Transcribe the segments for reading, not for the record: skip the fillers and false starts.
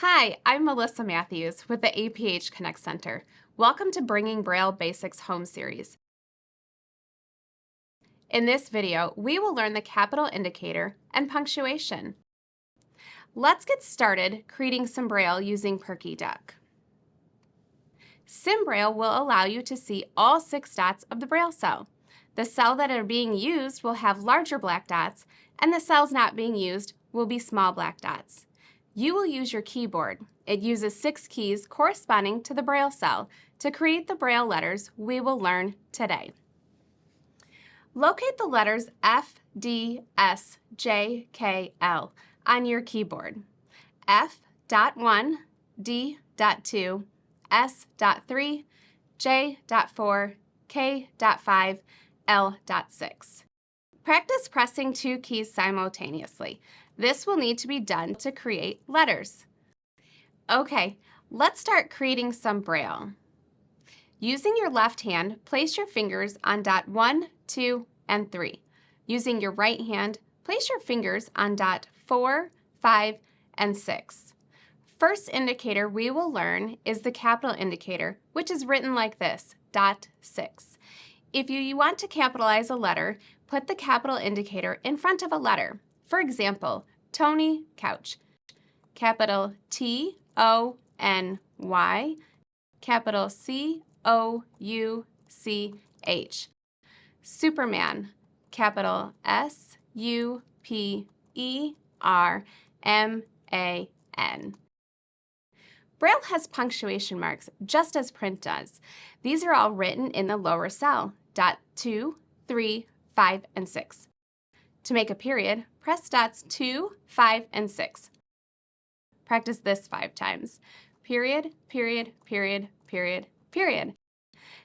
Hi, I'm Melissa Matthews with the APH Connect Center. Welcome to Bringing Braille Basics Home series. In this video, we will learn the capital indicator and punctuation. Let's get started creating some Braille using Perky Duck. SimBraille will allow you to see all 6 dots of the Braille cell. The cell that are being used will have larger black dots, and the cells not being used will be small black dots. You will use your keyboard. It uses 6 keys corresponding to the Braille cell to create the Braille letters we will learn today. Locate the letters F, D, S, J, K, L on your keyboard. F.1, D.2, S.3, J.4, K.5, L.6. Practice pressing 2 keys simultaneously. This will need to be done to create letters. Okay, let's start creating some Braille. Using your left hand, place your fingers on dot 1, 2, and 3. Using your right hand, place your fingers on dot 4, 5, and 6. First indicator we will learn is the capital indicator, which is written like this, dot 6. If you want to capitalize a letter, put the capital indicator in front of a letter. For example, Tony, couch. Capital T-O-N-Y, capital C-O-U-C-H. Superman, capital S-U-P-E-R-M-A-N. Braille has punctuation marks, just as print does. These are all written in the lower cell, dot 2, 3, 5, and 6. To make a period, press dots 2, 5, and 6. Practice this 5 times. Period, period, period, period, period.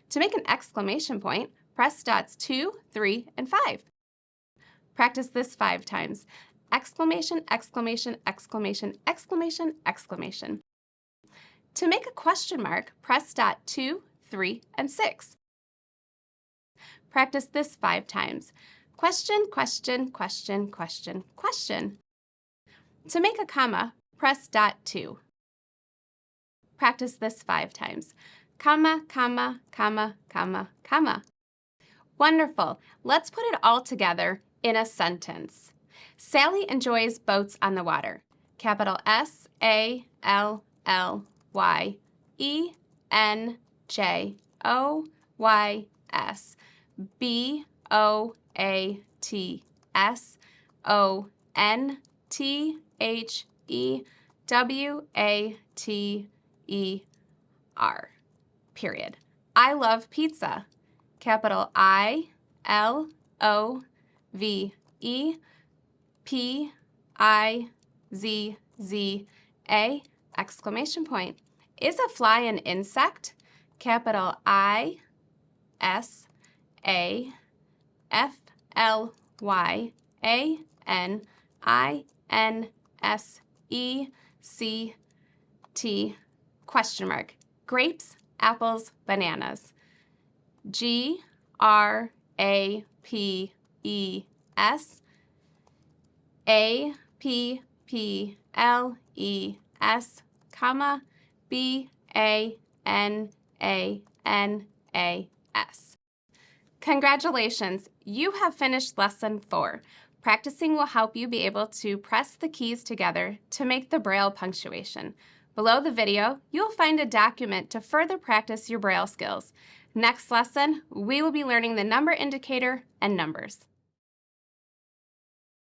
To make an exclamation point, press dots 2, 3, and 5. Practice this 5 times. Exclamation, exclamation, exclamation, exclamation, exclamation. To make a question mark, press dot 2, 3, and 6. Practice this 5 times. Question, question, question, question, question. To make a comma, press dot 2. Practice this 5 times. Comma, comma, comma, comma, comma. Wonderful. Let's put it all together in a sentence. Sally enjoys boats on the water. Capital S-A-L-L-Y-E-N-J-O-Y-S B-O-A-T-S-O-N-T-H-E-W-A-T-E-R. Period. I love pizza. Capital I-L-O-V-E-P-I-Z-Z-A, exclamation point. Is a fly an insect? Capital I-S-A-F-L-Y-A-N-I-N-S-E-C-T, question mark. Grapes, apples, bananas. G-R-A-P-E-S A-P-P-L-E-S, comma, B-A-N-A-N-A-S. Congratulations! You have finished Lesson 4. Practicing will help you be able to press the keys together to make the Braille punctuation. Below the video, you'll find a document to further practice your Braille skills. Next lesson, we will be learning the number indicator and numbers.